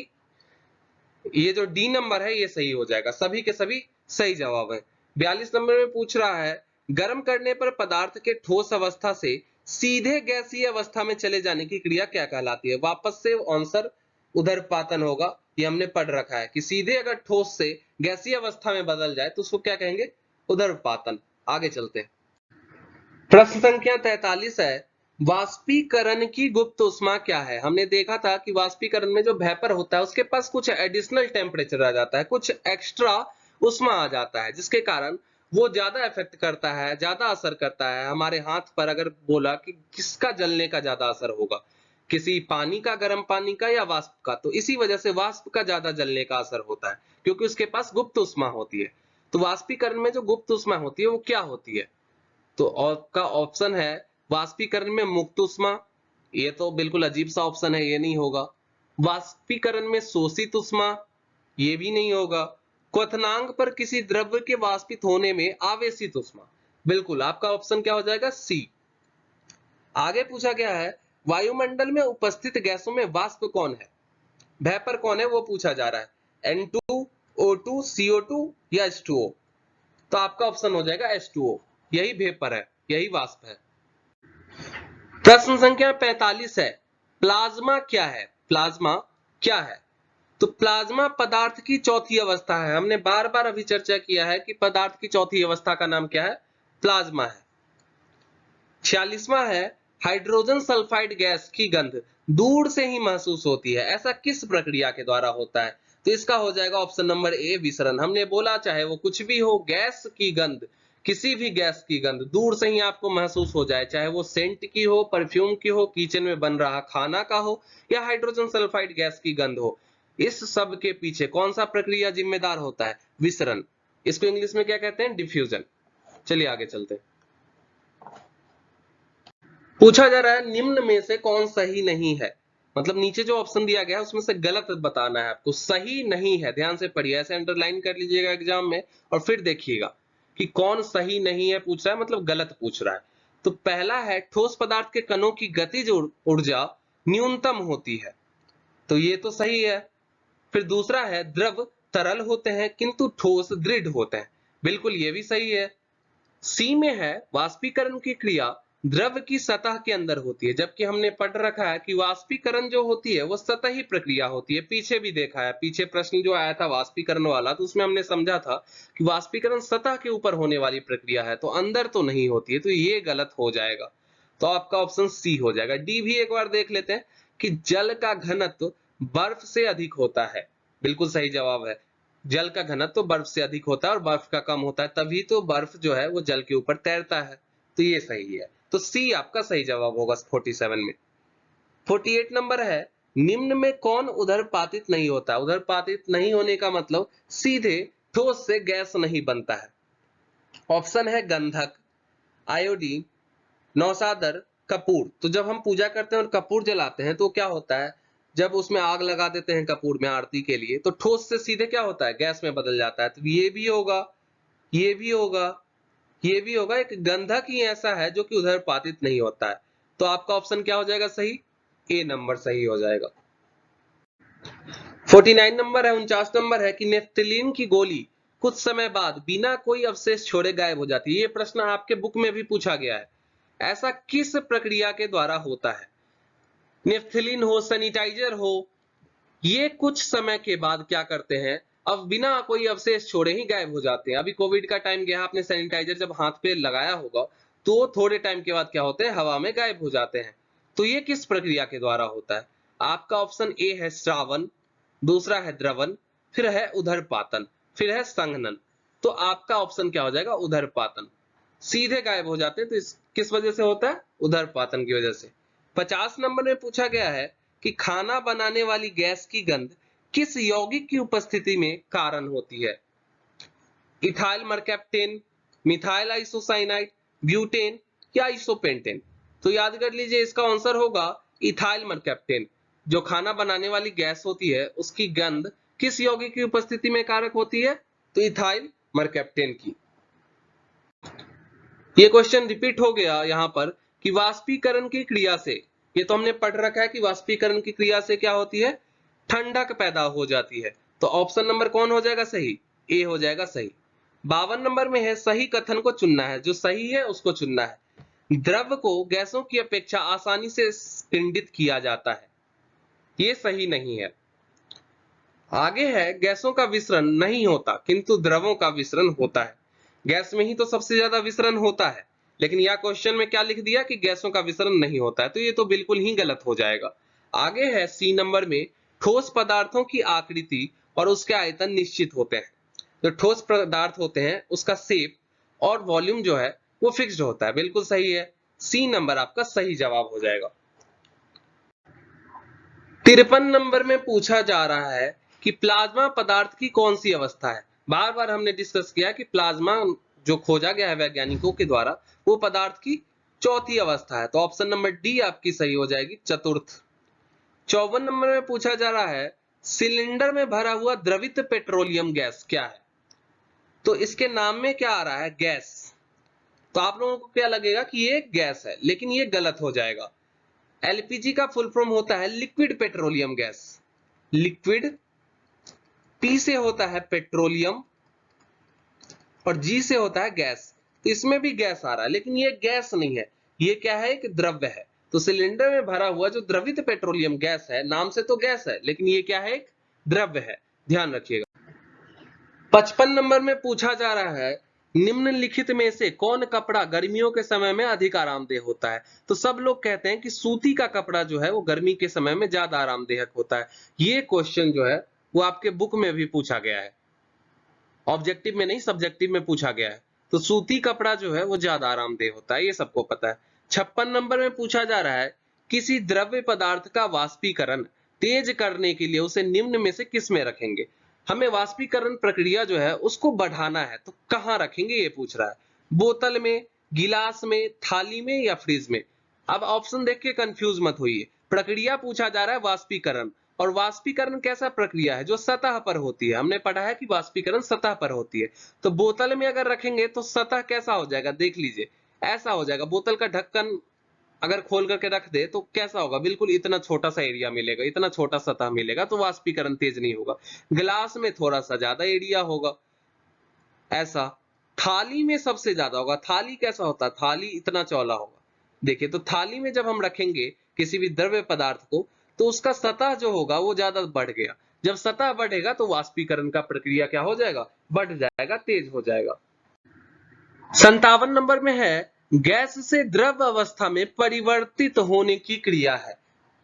ये जो डी नंबर है ये सही हो जाएगा, सभी के सभी सही जवाब है। 42 नंबर में पूछ रहा है गर्म करने पर पदार्थ के ठोस अवस्था से सीधे गैसीय अवस्था में चले जाने की क्रिया क्या कहलाती है? वापस से आंसर उदरपातन होगा। ये हमने पढ़ रखा है कि सीधे अगर ठोस से गैसीय अवस्था में बदल जाए तो उसको क्या कहेंगे? उदरपातन। आगे चलते हैं। प्रश्न संख्या 43 है वाष्पीकरण की गुप्त उष्मा क्या है? हमने देखा था कि वाष्पीकरण में जो वेपर होता है उसके पास कुछ एडिशनल टेम्परेचर आ जाता है, कुछ एक्स्ट्रा उष्मा आ जाता है, जिसके कारण वो ज्यादा इफेक्ट करता है, ज्यादा असर करता है हमारे हाथ पर। अगर बोला कि किसका जलने का ज्यादा असर होगा, किसी पानी का, गर्म पानी का या वाष्प का, तो इसी वजह से वाष्प का ज्यादा जलने का असर होता है क्योंकि उसके पास गुप्त उष्मा होती है। तो वाष्पीकरण में जो गुप्त उष्मा होती है वो क्या होती है? तो आपका ऑप्शन है वाष्पीकरण में मुक्त उष्मा। ये तो बिल्कुल अजीब सा ऑप्शन है, ये नहीं होगा। वाष्पीकरण में शोषित उष्मा, ये भी नहीं होगा। क्वथनांक पर किसी द्रव्य के वाष्पित होने में आवेशित उष्मा, बिल्कुल आपका ऑप्शन क्या हो जाएगा? सी। आगे पूछा गया है वायुमंडल में उपस्थित गैसों में वाष्प कौन है? वेपर कौन है वो पूछा जा रहा है। N2, O2, CO2 या H2O? तो आपका ऑप्शन हो जाएगा H2O। यही वेपर है, यही वाष्प है। प्रश्न संख्या 45 है प्लाज्मा क्या है? प्लाज्मा क्या है? तो प्लाज्मा पदार्थ की चौथी अवस्था है। हमने बार बार अभी चर्चा किया है कि पदार्थ की चौथी अवस्था का नाम क्या है? प्लाज्मा है। 46वां है हाइड्रोजन सल्फाइड गैस की गंध दूर से ही महसूस होती है, ऐसा किस प्रक्रिया के द्वारा होता है? तो इसका हो जाएगा ऑप्शन नंबर ए विसरण। हमने बोला चाहे वो कुछ भी हो, गैस की गंध, किसी भी गैस की गंध दूर से ही आपको महसूस हो जाए, चाहे वो सेंट की हो, परफ्यूम की हो, किचन में बन रहा खाना का हो या हाइड्रोजन सल्फाइड गैस की गंध हो, इस सब के पीछे कौन सा प्रक्रिया जिम्मेदार होता है? विसरण। इसको इंग्लिश में क्या कहते हैं? डिफ्यूजन। चलिए आगे चलते हैं। पूछा जा रहा है निम्न में से कौन सही नहीं है? मतलब नीचे जो ऑप्शन दिया गया है उसमें से गलत बताना है आपको। सही नहीं है, ध्यान से पढ़िए, ऐसे अंडरलाइन कर लीजिएगा एग्जाम में और फिर देखिएगा कि कौन सही नहीं है पूछ रहा है, मतलब गलत पूछ रहा है। तो पहला है ठोस पदार्थ के कणों की गतिज ऊर्जा न्यूनतम होती है, तो ये तो सही है। फिर दूसरा है द्रव तरल होते हैं किंतु ठोस दृढ़ होते हैं, बिल्कुल ये भी सही है। सी में है वाष्पीकरण की क्रिया द्रव की सतह के अंदर होती है, जबकि हमने पढ़ रखा है कि वाष्पीकरण जो होती है वो सतही प्रक्रिया होती है। पीछे भी देखा है, पीछे प्रश्न जो आया था वाष्पीकरण वाला, तो उसमें हमने समझा था कि वाष्पीकरण सतह के ऊपर होने वाली प्रक्रिया है, तो अंदर तो नहीं होती है, तो ये गलत हो जाएगा। तो आपका ऑप्शन सी हो जाएगा। डी भी एक बार देख लेते हैं कि जल का घनत्व बर्फ से अधिक होता है, बिल्कुल सही जवाब है। जल का घनत्व तो बर्फ से अधिक होता है और बर्फ का कम होता है, तभी तो बर्फ जो है वो जल के ऊपर तैरता है, तो ये सही है। तो सी आपका सही जवाब होगा 47 में। 48 नंबर है निम्न में कौन उदरपातित नहीं होता? उदरपातित नहीं होने का मतलब सीधे ठोस से गैस नहीं बनता है। ऑप्शन है गंधक, आयोडीन, नौसादर, कपूर। तो जब हम पूजा करते हैं और कपूर जलाते हैं तो क्या होता है, जब उसमें आग लगा देते हैं कपूर में आरती के लिए, तो ठोस से सीधे क्या होता है? गैस में बदल जाता है। तो ये भी होगा, ये भी होगा, ये भी होगा। एक गंधक ही ऐसा है जो कि उदरपातित नहीं होता है। तो आपका ऑप्शन क्या हो जाएगा सही? ए नंबर सही हो जाएगा। 49 नंबर है, 49 नंबर है कि नेफ्थलीन की गोली कुछ समय बाद बिना कोई अवशेष छोड़े गायब हो जाती है। ये प्रश्न आपके बुक में भी पूछा गया है। ऐसा किस प्रक्रिया के द्वारा होता है? नेफ्थलीन हो, सैनिटाइजर हो, ये कुछ समय के बाद क्या करते हैं, अब बिना कोई अवशेष छोड़े ही गायब हो जाते हैं। अभी कोविड का टाइम गया, आपने सैनिटाइजर जब हाथ पे लगाया होगा तो थोड़े टाइम के बाद क्या होते हैं, हवा में गायब हो जाते हैं। तो ये किस प्रक्रिया के द्वारा होता है? आपका ऑप्शन ए है श्रावण, दूसरा है द्रवन, फिर है उदरपातन, फिर है संघनन। तो आपका ऑप्शन क्या हो जाएगा? उदरपातन। सीधे गायब हो जाते हैं, तो इस किस वजह से होता है? उदरपातन की वजह से। 50 नंबर में पूछा गया है कि खाना बनाने वाली गैस की गंध किस यौगिक की उपस्थिति में कारण होती है? इथाइल मरकैप्टेन, मिथाइल आइसोसाइनाइड, ब्यूटेन या आइसोपेंटेन? तो याद कर लीजिए, इसका आंसर होगा इथाइल मरकैप्टेन। जो खाना बनाने वाली गैस होती है उसकी गंध किस यौगिक की उपस्थिति में कारक होती है? तो इथाइल मरकैप्टेन की। ये क्वेश्चन रिपीट हो गया यहाँ पर कि वाष्पीकरण की क्रिया से, ये तो हमने पढ़ रखा है कि वाष्पीकरण की क्रिया से क्या होती है? ठंडक पैदा हो जाती है। तो ऑप्शन नंबर कौन हो जाएगा सही? ए हो जाएगा सही। 52 नंबर में है सही कथन को चुनना है, जो सही है उसको चुनना है। द्रव को गैसों की अपेक्षा आसानी से स्पिंडित किया जाता है, ये सही नहीं है। आगे है गैसों का विसरण नहीं होता किंतु द्रवों का विसरण होता है। गैस में ही तो सबसे ज्यादा विसरण होता है, लेकिन यह क्वेश्चन में क्या लिख दिया कि गैसों का विसरण नहीं होता है, तो ये तो बिल्कुल ही गलत हो जाएगा। आगे है सी नंबर में ठोस पदार्थों की आकृति और उसके आयतन निश्चित होते हैं। जो ठोस पदार्थ होते हैं उसका शेप और वॉल्यूम जो है वो फिक्स्ड होता है, बिल्कुल सही है। सी नंबर आपका सही जवाब हो जाएगा। 53 नंबर में पूछा जा रहा है कि प्लाज्मा पदार्थ की कौन सी अवस्था है। बार बार हमने डिस्कस किया कि प्लाज्मा जो खोजा गया है वैज्ञानिकों के द्वारा वो पदार्थ की चौथी अवस्था है, तो ऑप्शन नंबर डी आपकी सही हो जाएगी, चतुर्थ। 54 नंबर में पूछा जा रहा है सिलेंडर में भरा हुआ द्रवित पेट्रोलियम गैस क्या है। तो इसके नाम में क्या आ रहा है, गैस। तो आप लोगों को क्या लगेगा कि ये गैस है, लेकिन ये गलत हो जाएगा। एलपीजी का फुल फॉर्म होता है liquid petroleum gas. Liquid P से होता है पेट्रोलियम और जी से होता है गैस, तो इसमें भी गैस आ रहा है, लेकिन ये गैस नहीं है, ये क्या है, एक द्रव्य है। तो सिलेंडर में भरा हुआ जो द्रवित पेट्रोलियम गैस है, नाम से तो गैस है लेकिन ये क्या है, एक द्रव्य है, ध्यान रखिएगा। 55 नंबर में पूछा जा रहा है निम्नलिखित में से कौन कपड़ा गर्मियों के समय में अधिक आरामदेह होता है। तो सब लोग कहते हैं कि सूती का कपड़ा जो है वो गर्मी के समय में ज्यादा आरामदेह होता है। ये क्वेश्चन जो है वो आपके बुक में भी पूछा गया है, ऑब्जेक्टिव में नहीं सब्जेक्टिव में पूछा गया है। तो सूती कपड़ा जो है वो ज्यादा आरामदेह होता है, ये सबको पता है। 56 नंबर में पूछा जा रहा है किसी द्रव्य पदार्थ का वाष्पीकरण तेज करने के लिए उसे निम्न में से किस में रखेंगे। हमें वाष्पीकरण प्रक्रिया जो है उसको बढ़ाना है, तो कहां रखेंगे ये पूछ रहा है। बोतल में, गिलास में, थाली में या फ्रिज में। अब ऑप्शन देख के कंफ्यूज मत होइए, प्रक्रिया पूछा जा रहा है वाष्पीकरण, और वाष्पीकरण कैसा प्रक्रिया है, जो सतह पर होती है। हमने पढ़ा है कि वाष्पीकरण सतह पर होती है। तो बोतल में अगर रखेंगे तो सतह कैसा हो जाएगा, देख लीजिए, ऐसा हो जाएगा। बोतल का ढक्कन अगर खोल करके रख दे तो कैसा होगा, बिल्कुल इतना छोटा सा एरिया मिलेगा, इतना छोटा सतह मिलेगा, तो वाष्पीकरण तेज नहीं होगा। गिलास में थोड़ा सा ज्यादा एरिया होगा, ऐसा। थाली में सबसे ज्यादा होगा, थाली कैसा होता है, थाली इतना चौड़ा होगा। देखिए, तो थाली में जब हम रखेंगे किसी भी द्रव्य पदार्थ को तो उसका सतह जो होगा वो ज्यादा बढ़ गया। जब सतह बढ़ेगा तो वाष्पीकरण का प्रक्रिया क्या हो जाएगा, बढ़ जाएगा, तेज हो जाएगा। 57 नंबर में है गैस से द्रव अवस्था में परिवर्तित होने की क्रिया है।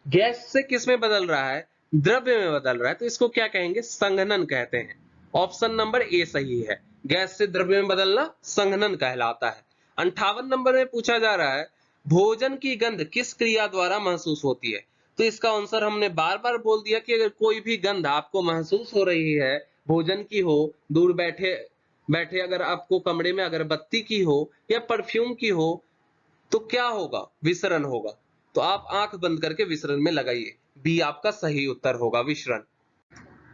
गैस से किस में बदल रहा है, द्रव्य में बदल रहा है, तो इसको क्या कहेंगे, संघनन कहते हैं। ऑप्शन नंबर ए सही है, गैस से द्रव्य में बदलना संघनन कहलाता है। 58 नंबर में पूछा जा रहा है भोजन की गंध किस क्रिया द्वारा महसूस होती है। तो इसका आंसर हमने बार बार बोल दिया कि अगर कोई भी गंध आपको महसूस हो रही है, भोजन की हो, दूर बैठे बैठे अगर आपको कमरे में अगरबत्ती की हो या परफ्यूम की हो, तो क्या होगा, विसरण होगा। तो आप आंख बंद करके विसरण में लगाइए, बी आपका सही उत्तर होगा, विसरण।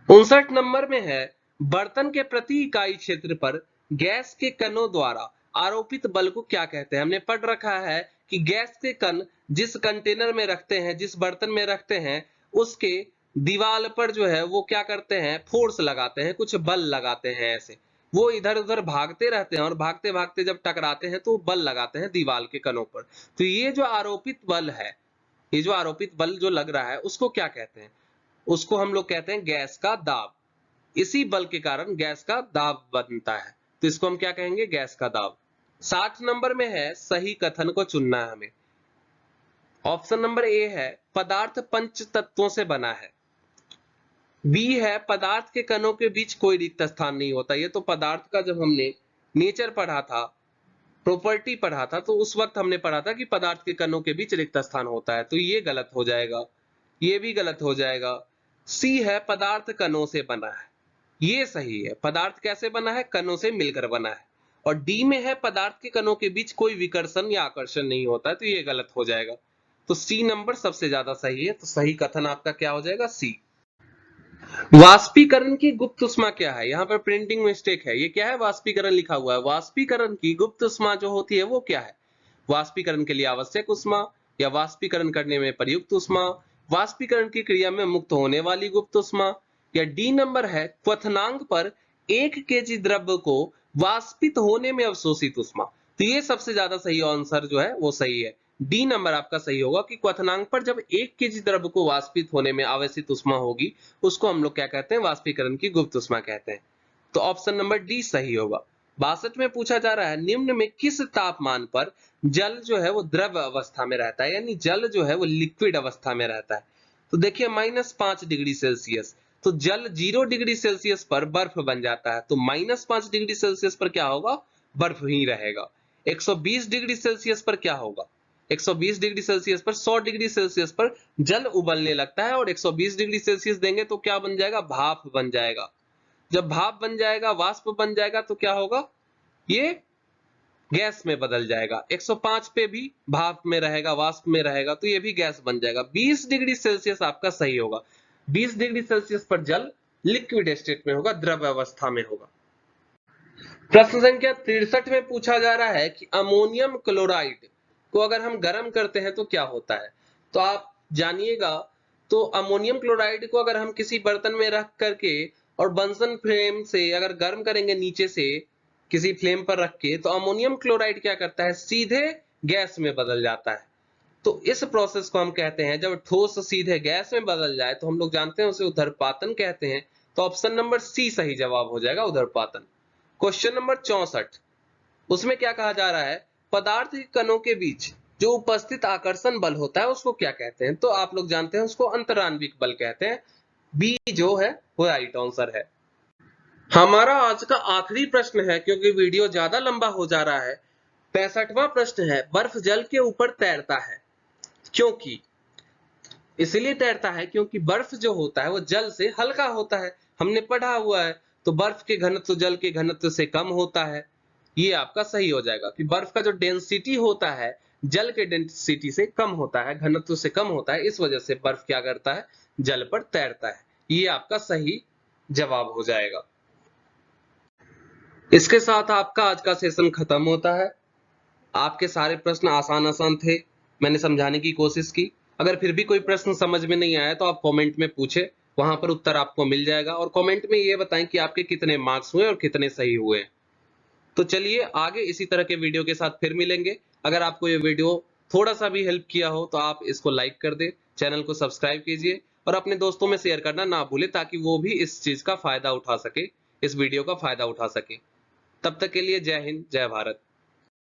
59 नंबर में है बर्तन के प्रति इकाई क्षेत्र पर गैस के कणों द्वारा आरोपित बल को क्या कहते हैं। हमने पढ़ रखा है कि गैस के कण जिस कंटेनर में रखते हैं, जिस बर्तन में रखते हैं, उसके दीवार पर जो है वो क्या करते हैं, फोर्स लगाते हैं, कुछ बल लगाते हैं। ऐसे वो इधर उधर भागते रहते हैं और भागते भागते जब टकराते हैं तो बल लगाते हैं दीवार के कणों पर। तो ये जो आरोपित बल है, ये जो आरोपित बल जो लग रहा है उसको क्या कहते हैं, उसको हम लोग कहते हैं गैस का दाब। इसी बल के कारण गैस का दाब बनता है, तो इसको हम क्या कहेंगे, गैस का दाब। 60 नंबर में है सही कथन को चुनना है हमें। ऑप्शन नंबर ए है पदार्थ पंच तत्वों से बना है। बी है पदार्थ के कणों के बीच कोई रिक्त स्थान नहीं होता। ये तो पदार्थ का जब हमने नेचर पढ़ा था, प्रॉपर्टी पढ़ा था, तो उस वक्त हमने पढ़ा था कि पदार्थ के कणों के बीच रिक्त स्थान होता है, तो ये गलत हो जाएगा, ये भी गलत हो जाएगा। सी है पदार्थ कणों से बना है, ये सही है। पदार्थ कैसे बना है, कणों से मिलकर बना है। और डी में है पदार्थ के कणों के बीच कोई विकर्षण या आकर्षण नहीं होता है, तो ये गलत हो जाएगा। तो सी नंबर सबसे ज्यादा सही है, तो सही कथन आपका क्या हो जाएगा, सी। वाष्पीकरण की गुप्त उष्मा क्या है, यहाँ पर प्रिंटिंग मिस्टेक है, ये क्या है, वाष्पीकरण लिखा हुआ है। वाष्पीकरण की गुप्त उष्मा जो होती है वो क्या है, वाष्पीकरण के लिए आवश्यक उष्मा या वाष्पीकरण करने में प्रयुक्त उष्मा, वाष्पीकरण की क्रिया में मुक्त होने वाली गुप्त उष्मा, या डी नंबर है क्वथनांक पर 1 केजी द्रव्य को वाष्पित होने में अवशोषित उष्मा। तो ये सबसे ज्यादा सही आंसर जो है वो सही है, डी नंबर आपका सही होगा कि क्वथनांक पर जब 1 केजी द्रव्य को वाष्पित होने में आवेशित उष्मा होगी उसको हम लोग क्या कहते हैं, वाष्पीकरण की गुप्त उष्मा कहते हैं। तो ऑप्शन नंबर डी सही होगा। 62 में पूछा जा रहा है निम्न में किस तापमान पर जल जो है वो द्रव अवस्था में रहता है, यानी जल जो है वो लिक्विड अवस्था में रहता है। तो देखिए -5 डिग्री सेल्सियस, तो जल 0 डिग्री सेल्सियस पर बर्फ बन जाता है, तो -5 डिग्री सेल्सियस पर क्या होगा, बर्फ ही रहेगा। 120 डिग्री सेल्सियस पर क्या होगा, 120 डिग्री सेल्सियस पर 100 डिग्री सेल्सियस पर जल उबलने लगता है और 120 डिग्री सेल्सियस देंगे तो क्या बन जाएगा, भाप बन जाएगा। जब भाप बन जाएगा, वाष्प बन जाएगा तो क्या होगा, ये गैस में बदल जाएगा। 105 पे भी भाप में रहेगा, वाष्प में रहेगा, तो ये भी गैस बन जाएगा। 20 डिग्री सेल्सियस आपका सही होगा। 20 डिग्री सेल्सियस पर जल लिक्विड स्टेट में होगा, द्रव अवस्था में होगा। प्रश्न संख्या 63 में पूछा जा रहा है कि अमोनियम क्लोराइड को अगर हम गर्म करते हैं तो क्या होता है। तो आप जानिएगा, तो अमोनियम क्लोराइड को अगर हम किसी बर्तन में रख करके और बंसन फ्लेम से अगर गर्म करेंगे, नीचे से किसी फ्लेम पर रख के, तो अमोनियम क्लोराइड क्या करता है, सीधे गैस में बदल जाता है। तो इस प्रोसेस को हम कहते हैं, जब ठोस सीधे गैस में बदल जाए तो हम लोग जानते हैं उसे उदरपातन कहते हैं। तो ऑप्शन नंबर सी सही जवाब हो जाएगा, उदरपातन। क्वेश्चन नंबर 64, उसमें क्या कहा जा रहा है, पदार्थ के कणों के बीच जो उपस्थित आकर्षण बल होता है उसको क्या कहते हैं। तो आप लोग जानते हैं उसको अंतराण्विक बल कहते हैं। बी जो है वो राइट आंसर है। हमारा आज का आखिरी प्रश्न है, क्योंकि वीडियो ज्यादा लंबा हो जा रहा है। 65वां प्रश्न है, बर्फ जल के ऊपर तैरता है क्योंकि, इसलिए तैरता है क्योंकि बर्फ जो होता है वो जल से हल्का होता है, हमने पढ़ा हुआ है। तो बर्फ के घनत्व जल के घनत्व से कम होता है, ये आपका सही हो जाएगा कि बर्फ का जो डेंसिटी होता है जल के डेंसिटी से कम होता है, घनत्व से कम होता है, इस वजह से बर्फ क्या करता है, जल पर तैरता है। ये आपका सही जवाब हो जाएगा। इसके साथ आपका आज का सेशन खत्म होता है। आपके सारे प्रश्न आसान आसान थे, मैंने समझाने की कोशिश की। अगर फिर भी कोई प्रश्न समझ में नहीं आया तो आप कमेंट में पूछे, वहां पर उत्तर आपको मिल जाएगा। और कमेंट में ये बताएं कि आपके कितने मार्क्स हुए और कितने सही हुए। तो चलिए आगे इसी तरह के वीडियो के साथ फिर मिलेंगे। अगर आपको ये वीडियो थोड़ा सा भी हेल्प किया हो तो आप इसको लाइक कर दें, चैनल को सब्सक्राइब कीजिए और अपने दोस्तों में शेयर करना ना भूलें, ताकि वो भी इस चीज का फायदा उठा सके, इस वीडियो का फायदा उठा सके। तब तक के लिए जय हिंद, जय भारत।